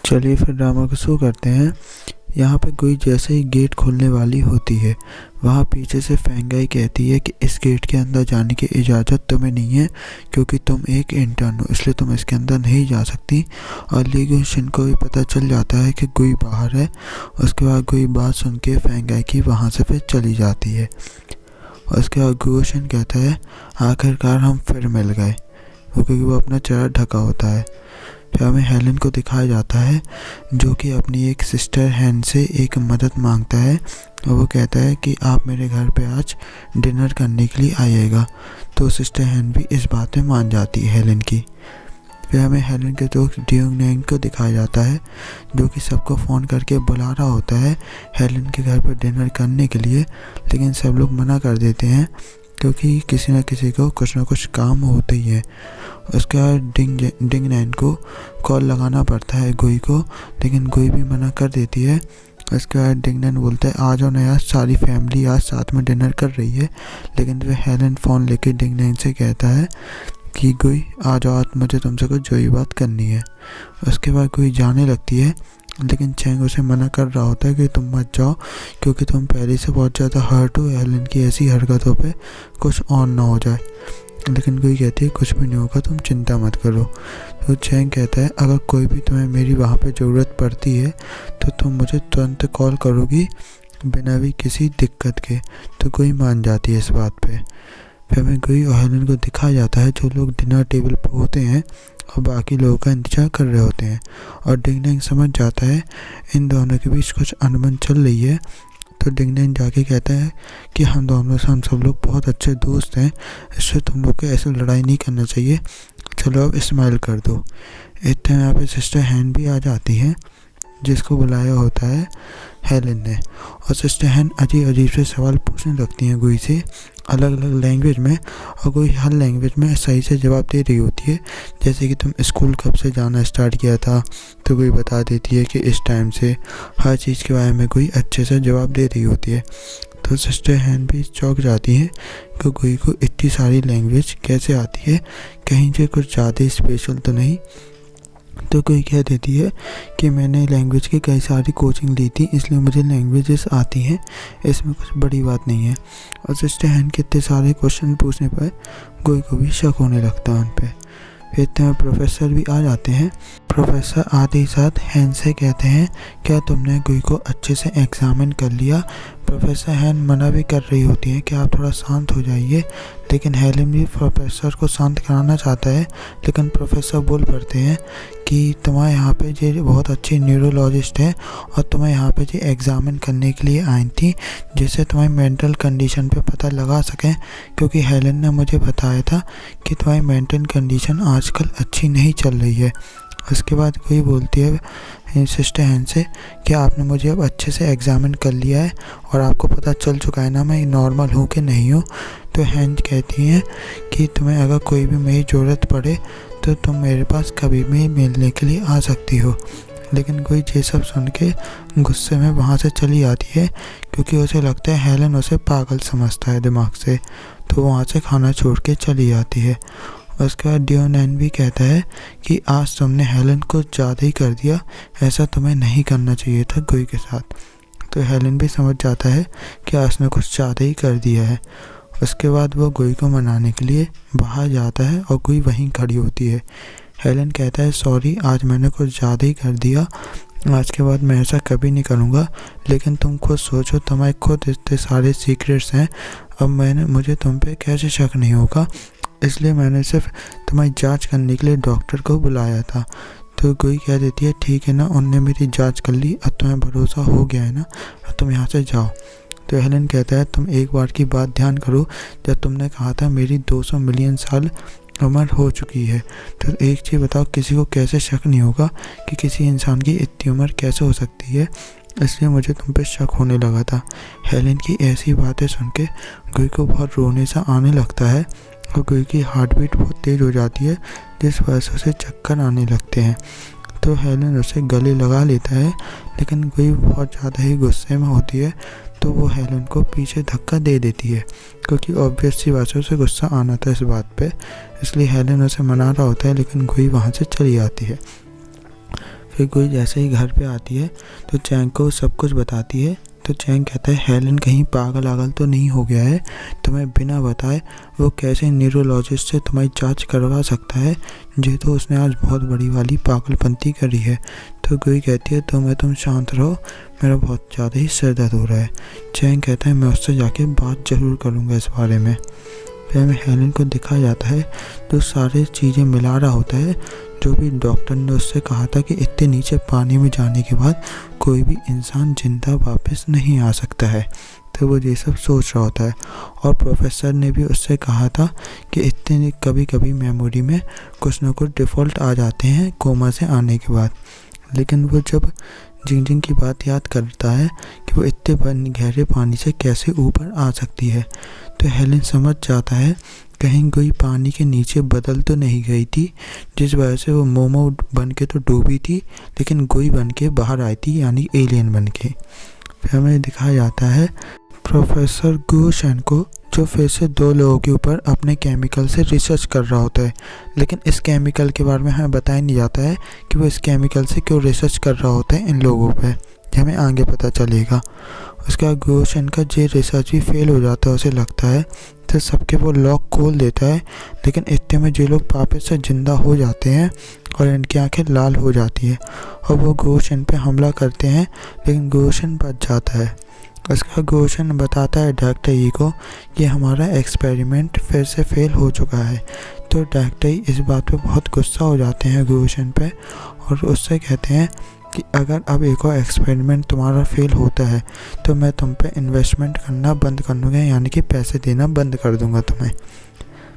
चलिए फिर ड्रामा को शुरू करते हैं। यहाँ पे गुई जैसे ही गेट खोलने वाली होती है, वहाँ पीछे से फेंगाई कहती है कि इस गेट के अंदर जाने की इजाज़त तुम्हें नहीं है क्योंकि तुम एक इंटर्न हो, इसलिए तुम इसके अंदर नहीं जा सकती। और ली गुनशिन को भी पता चल जाता है कि गुई बाहर है। उसके बाद गुई बात सुन के फेंगाई की वहाँ से फिर चली जाती है। उसके बाद गुनशिन कहता है आखिरकार हम फिर मिल गए, क्योंकि वो अपना चेहरा ढका होता है। फिर हमें हेलन को दिखाया जाता है जो कि अपनी एक सिस्टर हैन से एक मदद मांगता है और वो कहता है कि आप मेरे घर पे आज डिनर करने के लिए आइएगा। तो सिस्टर हैन भी इस बात में मान जाती है हेलन की। फिर हमें हेलन के दोस्त डियोंग को दिखाया जाता है जो कि सबको फ़ोन करके बुला रहा होता है हेलन के घर पर डिनर करने के लिए, लेकिन सब लोग मना कर देते हैं क्योंकि किसी न किसी को कुछ ना कुछ काम होते ही है। उसके बाद डिंग नैन को कॉल लगाना पड़ता है गुई को, लेकिन गुई भी मना कर देती है। उसके बाद डिंग नैन बोलता है आ जाओ ना यार, सारी फैमिली आज साथ में डिनर कर रही है। लेकिन फिर हेलन फ़ोन लेके डिंग नैन से कहता है कि गुई आ जाओ, आज मुझे तुमसे कुछ जरूरी बात करनी है। उसके बाद गुई जाने लगती है, लेकिन चैंग उसे मना कर रहा होता है कि तुम मत जाओ क्योंकि तुम पहले से बहुत ज़्यादा हर्ट हो, हेलन की ऐसी हरकतों पे कुछ और ना हो जाए। लेकिन कोई कहती है कुछ भी नहीं होगा, तुम चिंता मत करो। तो चैंग कहता है अगर कोई भी तुम्हें मेरी वहाँ पे ज़रूरत पड़ती है तो तुम मुझे तुरंत कॉल करोगी बिना भी किसी दिक्कत के। तो कोई मान जाती है इस बात पे। फिर हमें गुई और हेलन को दिखाया जाता है जो लोग डिनर टेबल पर होते हैं और बाकी लोगों का इंतजार कर रहे होते हैं। और डिंग डैंग समझ जाता है इन दोनों के बीच कुछ अनबन चल रही है। तो डिंग डैंग जाके कहता है कि हम सब लोग बहुत अच्छे दोस्त हैं, इससे तुम लोग को ऐसे लड़ाई नहीं करना चाहिए, चलो अब स्माइल कर दो। इतने यहाँ पे सिस्टर हैन भी आ जाती है जिसको बुलाया होता है हेलन ने। और सिस्टर हैन अजीब से सवाल पूछने लगती हैं गुई से अलग अलग लैंग्वेज में, और कोई हर लैंग्वेज में सही से जवाब दे रही होती है। जैसे कि तुम स्कूल कब से जाना स्टार्ट किया था, तो कोई बता देती है कि इस टाइम से। हर चीज़ के बारे में कोई अच्छे से जवाब दे रही होती है। तो सिस्टर हैन भी चौंक जाती है कि कोई को इतनी सारी लैंग्वेज कैसे आती है, कहीं से कुछ ज़्यादा स्पेशल तो नहीं। तो कोई कह देती है कि मैंने लैंग्वेज की कई सारी कोचिंग ली थी, इसलिए मुझे लैंग्वेजेस आती हैं, इसमें कुछ बड़ी बात नहीं है। और सिस्टर हैन के इतने सारे क्वेश्चन पूछने पर कोई को भी शक होने लगता है उन पर। फिर इतने प्रोफेसर भी आ जाते हैं। प्रोफेसर आते ही साथ हैन से कहते हैं क्या तुमने गुई को अच्छे से एग्जामिन कर लिया। प्रोफेसर हैन मना भी कर रही होती है कि आप थोड़ा शांत हो जाइए, लेकिन हेलन भी प्रोफेसर को शांत कराना चाहता है। लेकिन प्रोफेसर बोल पड़ते हैं कि तुम्हारे यहाँ पे जो बहुत अच्छी न्यूरोलॉजिस्ट है और तुम्हें यहाँ पे जो एग्जामिन करने के लिए आई थी, जिससे तुम्हारी मेंटल कंडीशन पे पता लगा सकें, क्योंकि हेलन ने मुझे बताया था कि तुम्हारी मेंटल कंडीशन आजकल अच्छी नहीं चल रही है। उसके बाद कोई बोलती है सिस्टर हैन से कि आपने मुझे अब अच्छे से एग्जामिन कर लिया है और आपको पता चल चुका है ना मैं नॉर्मल हूँ कि नहीं हूँ। तो हैन कहती हैं कि तुम्हें अगर कोई भी मेरी ज़रूरत पड़े तो तुम मेरे पास कभी भी मिलने के लिए आ सकती हो। लेकिन कोई ये सब सुन के गुस्से में वहाँ से चली आती है क्योंकि उसे लगता है हेलन उसे पागल समझता है दिमाग से। तो वहाँ से खाना छोड़ के चली आती है। उसके बाद डियोनैन भी कहता है कि आज तुमने हेलन को ज़्यादा ही कर दिया, ऐसा तुम्हें नहीं करना चाहिए था गुई के साथ। तो हेलन भी समझ जाता है कि आज ने कुछ ज़्यादा ही कर दिया है। उसके बाद वो गुई को मनाने के लिए बाहर जाता है और गुई वहीं खड़ी होती है। हेलन कहता है सॉरी, आज मैंने कुछ ज़्यादा ही कर दिया, आज के बाद मैं ऐसा कभी नहीं करूँगा। लेकिन तुम खुद सोचो, तुम्हारे खुद इतने सारे सीक्रेट्स हैं, अब मुझे तुम पे कैसे शक नहीं होगा, इसलिए मैंने सिर्फ तुम्हारी जांच करने के लिए डॉक्टर को बुलाया था। तो कोई कह देती है ठीक है ना, उनने मेरी जांच कर ली, अब तुम्हें भरोसा हो गया है ना, अब तुम यहाँ से जाओ। तो हेलन कहता है तुम एक बार की बात ध्यान करो, जब तुमने कहा था मेरी 200 मिलियन साल उम्र हो चुकी है, तो एक चीज़ बताओ, किसी को कैसे शक नहीं होगा कि किसी इंसान की इतनी उम्र कैसे हो सकती है, इसलिए मुझे तुम पे शक होने लगा था। हेलन की ऐसी बातें सुन के गुई को बहुत रोने सा आने लगता है और गुई की हार्ट बीट बहुत तेज़ हो जाती है, जिस वजह से उसे चक्कर आने लगते हैं। तो हेलन उसे गले लगा लेता है, लेकिन गुई बहुत ज़्यादा ही गुस्से में होती है, तो वो हेलन को पीछे धक्का दे देती है, क्योंकि ऑब्वियस सी बात से उसे गुस्सा आना था इस बात पे, इसलिए हेलन उसे मना रहा होता है, लेकिन गुई वहाँ से चली आती है। फिर गोई जैसे ही घर पे आती है तो चैंग को सब कुछ बताती है। तो चैंग कहता है हेलन कहीं पागल आगल तो नहीं हो गया है, तुम्हें बिना बताए वो कैसे न्यूरोलॉजिस्ट से तुम्हारी जांच करवा सकता है, जो तो उसने आज बहुत बड़ी वाली पागलपंती करी है। तो गोई कहती है तुम शांत रहो, मेरा बहुत ज़्यादा ही सिर दर्द हो रहा है। चैंग कहता है मैं उससे जाके बात ज़रूर करूँगा इस बारे में। फिर हमें हेलन को दिखाया जाता है जो सारी चीज़ें मिला रहा होता है, जो भी डॉक्टर ने उससे कहा था कि इतने नीचे पानी में जाने के बाद कोई भी इंसान जिंदा वापस नहीं आ सकता है। तो वो ये सब सोच रहा होता है। और प्रोफेसर ने भी उससे कहा था कि इतने कभी कभी मेमोरी में कुछ ना कुछ डिफ़ॉल्ट आ जाते हैं कोमा से आने के बाद। लेकिन वो जब जिंग की बात याद करता है कि वो इतने गहरे पानी से कैसे ऊपर आ सकती है, तो हेलन समझ जाता है कहीं कोई पानी के नीचे बदल तो नहीं गई थी, जिस वजह से वो मोमो बन के तो डूबी थी लेकिन गोई बन के बाहर आई थी, यानी एलियन बन के। फिर हमें दिखाया जाता है प्रोफेसर गो शेन को, जो फिर से 2 लोगों के ऊपर अपने केमिकल से रिसर्च कर रहा होता है। लेकिन इस केमिकल के बारे में हमें बताया नहीं जाता है कि वो इस केमिकल से क्यों रिसर्च कर रहा होता है इन लोगों पे, हमें आगे पता चलेगा। उसका गो शेन का जे रिसर्च भी फेल हो जाता है, उसे लगता है, तो सबके वो लॉक खोल देता है। लेकिन इतने में जो लोग वापस से जिंदा हो जाते हैं और इनकी आंखें लाल हो जाती है और वो गो शेन पे हमला करते हैं, लेकिन गो शेन बच जाता है। उसका गो शेन बताता है डॉक्टर ई को कि हमारा एक्सपेरिमेंट फिर से फेल हो चुका है। तो डॉक्टर ई इस बात पे बहुत गुस्सा हो जाते हैं गो शेन पे और उससे कहते हैं कि अगर अब एक और एक्सपेरिमेंट तुम्हारा फेल होता है तो मैं तुम पे इन्वेस्टमेंट करना बंद कर दूँगा, यानी कि पैसे देना बंद कर दूँगा तुम्हें।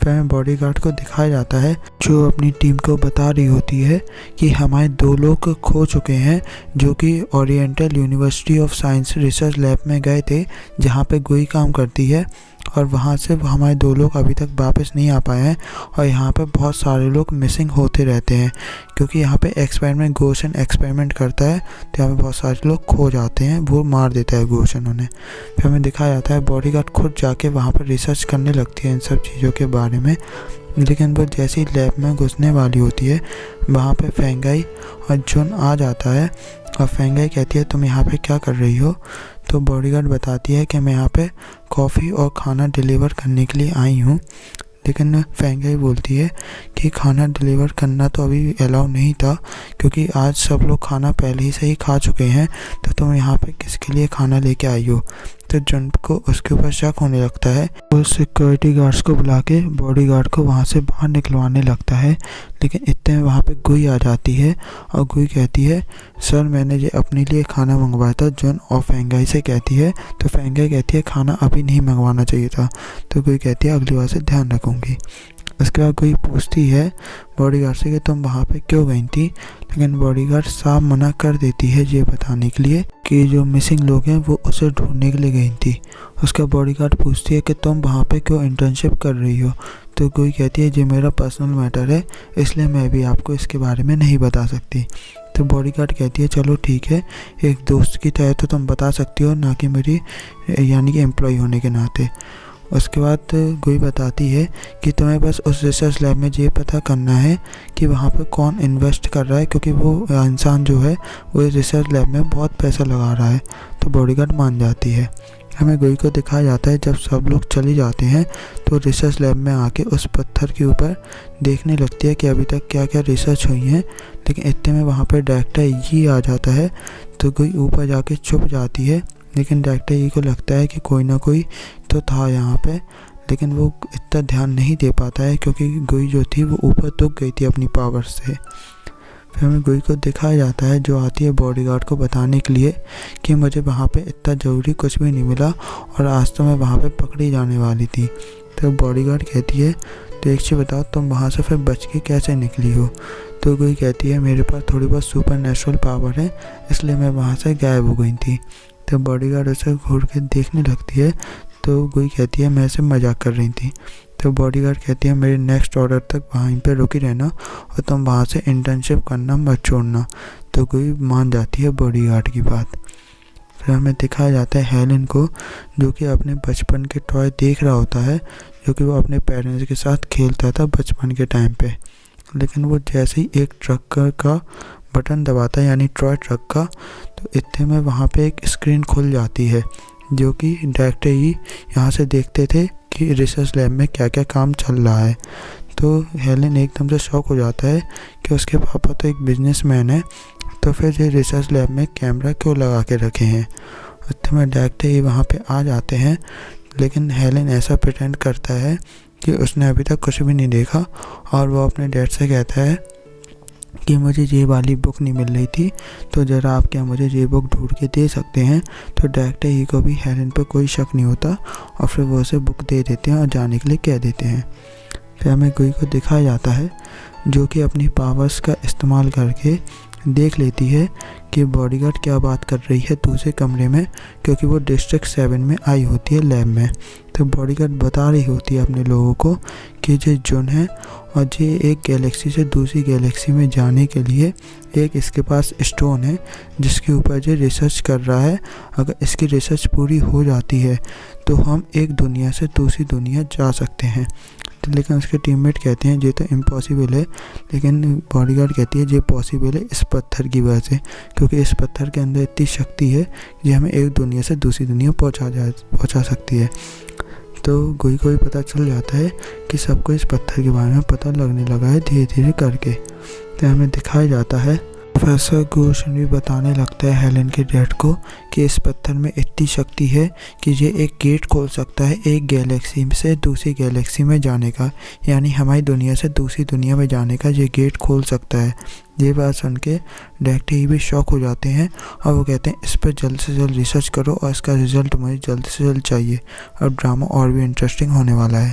फिर हमें बॉडीगार्ड को दिखाया जाता है जो अपनी टीम को बता रही होती है कि हमारे 2 लोग खो चुके हैं, जो कि oriental university of science research lab में गए थे जहाँ पे गोई काम करती है, और वहाँ से हमारे 2 लोग अभी तक वापस नहीं आ पाए हैं। और यहाँ पे बहुत सारे लोग मिसिंग होते रहते हैं, क्योंकि यहाँ पे एक्सपेरिमेंट गोशन एक्सपेरिमेंट करता है, तो यहाँ पे बहुत सारे लोग खो जाते हैं, वो मार देता है गोशन उन्हें। फिर हमें दिखाया जाता है बॉडीगार्ड खुद जाके वहाँ पर रिसर्च करने लगती है इन सब चीज़ों के बारे में। लेकिन वो जैसे ही लैब में घुसने वाली होती है, वहाँ पे फेंगाई और जुन आ जाता है और फेंगाई कहती है तुम यहाँ पे क्या कर रही हो। तो बॉडीगार्ड बताती है कि मैं यहाँ पे कॉफ़ी और खाना डिलीवर करने के लिए आई हूँ। लेकिन फेंगाई बोलती है कि खाना डिलीवर करना तो अभी अलाउ नहीं था, क्योंकि आज सब लोग खाना पहले ही से ही खा चुके हैं, तो तुम यहाँ पे किसके लिए खाना लेके आई हो। तो जुन को उसके ऊपर शक होने लगता है, वो सिक्योरिटी गार्ड्स को बुला के बॉडीगार्ड को वहाँ से बाहर निकलवाने लगता है। लेकिन इतने में वहाँ पे गुई आ जाती है और गुई कहती है सर मैंने ये अपने लिए खाना मंगवाया था। जुन और फेंगाई से कहती है, तो फेंगाई कहती है खाना अभी नहीं मंगवाना चाहिए था। तो गुई कहती है अगली बार से ध्यान रखूँगी। उसके बाद कोई पूछती है बॉडीगार्ड से कि तुम वहाँ पे क्यों गई थी, लेकिन बॉडीगार्ड साफ मना कर देती है ये बताने के लिए कि जो मिसिंग लोग हैं वो उसे ढूंढने के लिए गई थी। उसका बॉडीगार्ड पूछती है कि तुम वहाँ पे क्यों इंटर्नशिप कर रही हो। तो कोई कहती है ये मेरा पर्सनल मैटर है, इसलिए मैं भी आपको इसके बारे में नहीं बता सकती। तो बॉडीगार्ड कहती है चलो ठीक है, एक दोस्त की तरह तो तुम बता सकती हो, ना कि मेरी यानी कि एम्प्लॉय होने के नाते। उसके बाद गोई बताती है कि तुम्हें बस उस रिसर्च लैब में ये पता करना है कि वहाँ पे कौन इन्वेस्ट कर रहा है, क्योंकि वो इंसान जो है वो इस रिसर्च लैब में बहुत पैसा लगा रहा है। तो बॉडीगार्ड मान जाती है। हमें गोई को दिखाया जाता है जब सब लोग चले जाते हैं तो रिसर्च लैब में आके उस पत्थर के ऊपर देखने लगती है कि अभी तक क्या क्या रिसर्च हुई है। लेकिन इतने में वहाँ पर डायरेक्टर ये आ जाता है, तो गोई ऊपर जाके छुप जाती है। लेकिन डायरेक्टर ई को लगता है कि कोई ना कोई तो था यहाँ पे, लेकिन वो इतना ध्यान नहीं दे पाता है क्योंकि गोई जो थी वो ऊपर तक गई थी अपनी पावर से। फिर हमें गोई को दिखाया जाता है जो आती है बॉडीगार्ड को बताने के लिए कि मुझे वहाँ पे इतना ज़रूरी कुछ भी नहीं मिला और आज तो मैं वहाँ पे पकड़ी जाने वाली थी। तो बॉडीगार्ड कहती है तो एक चीज़ बताओ तुम वहाँ से फिर बच के कैसे निकली हो। तो गोई कहती है मेरे पास थोड़ी बहुत सुपर नेचुरल पावर है, इसलिए मैं वहाँ से गायब हो गई थी। तो बॉडीगार्ड उसे घूर के देखने लगती है, तो गोई कहती है मैं ऐसे मजाक कर रही थी। तो बॉडीगार्ड कहती है मेरे नेक्स्ट ऑर्डर तक वहीं पे रुकी रहना और तुम वहाँ से इंटर्नशिप करना मत छोड़ना। तो गोई मान जाती है बॉडीगार्ड की बात। फिर हमें दिखाया जाता है हेलन को जो कि अपने बचपन के टॉय देख रहा होता है, जो कि वो अपने पेरेंट्स के साथ खेलता था बचपन के टाइम पे। लेकिन वो जैसे ही एक ट्रक का बटन दबाता है यानी टॉय ट्रक का, तो इतने में वहाँ पे एक स्क्रीन खुल जाती है जो कि डायरेक्टर ही यहाँ से देखते थे कि रिसर्च लैब में क्या क्या काम चल रहा है। तो हेलन एकदम से शॉक हो जाता है कि उसके पापा तो एक बिजनेसमैन है, तो फिर ये रिसर्च लैब में कैमरा क्यों लगा के रखे हैं। इतने में डायरेक्टर ही वहाँ पे आ जाते हैं, लेकिन हेलन ऐसा प्रिटेंड करता है कि उसने अभी तक कुछ भी नहीं देखा, और वो अपने डैड से कहता है कि मुझे ये वाली बुक नहीं मिल रही थी, तो ज़रा आप क्या मुझे ये बुक ढूंढ के दे सकते हैं। तो डायरेक्टर ही को भी हेलन पर कोई शक नहीं होता और फिर वो उसे बुक दे देते हैं और जाने के लिए कह देते हैं। फिर हमें गुई को दिखाया जाता है जो कि अपनी पावर्स का इस्तेमाल करके देख लेती है कि बॉडीगार्ड क्या बात कर रही है दूसरे कमरे में, क्योंकि वो डिस्ट्रिक्ट 7 में आई होती है लैब में। तो बॉडीगार्ड बता रही होती है अपने लोगों को कि ये जुन है और ये एक गैलेक्सी से दूसरी गैलेक्सी में जाने के लिए एक इसके पास स्टोन है जिसके ऊपर ये रिसर्च कर रहा है। अगर इसकी रिसर्च पूरी हो जाती है तो हम एक दुनिया से दूसरी दुनिया जा सकते हैं। तो लेकिन उसके टीममेट कहते हैं ये तो इम्पॉसिबल है, लेकिन बॉडीगार्ड कहती है ये पॉसिबल है इस पत्थर की वजह से, क्योंकि इस पत्थर के अंदर इतनी शक्ति है कि हमें एक दुनिया से दूसरी दुनिया पहुंचा सकती है। तो गुई को भी पता चल जाता है कि सबको इस पत्थर के बारे में पता लगने लगा है धीरे धीरे करके। तो हमें दिखाया जाता है प्रोफेसर गोशन भी बताने लगता है हेलन के डैड को कि इस पत्थर में इतनी शक्ति है कि ये एक गेट खोल सकता है एक गैलेक्सी से दूसरी गैलेक्सी में जाने का, यानी हमारी दुनिया से दूसरी दुनिया में जाने का ये गेट खोल सकता है। ये बात सुन के डायरेक्टर ही भी शॉक हो जाते हैं और वो कहते हैं इस पर जल्द से जल्द रिसर्च करो और इसका रिजल्ट मुझे जल्द से जल्द चाहिए। अब ड्रामा और भी इंटरेस्टिंग होने वाला है।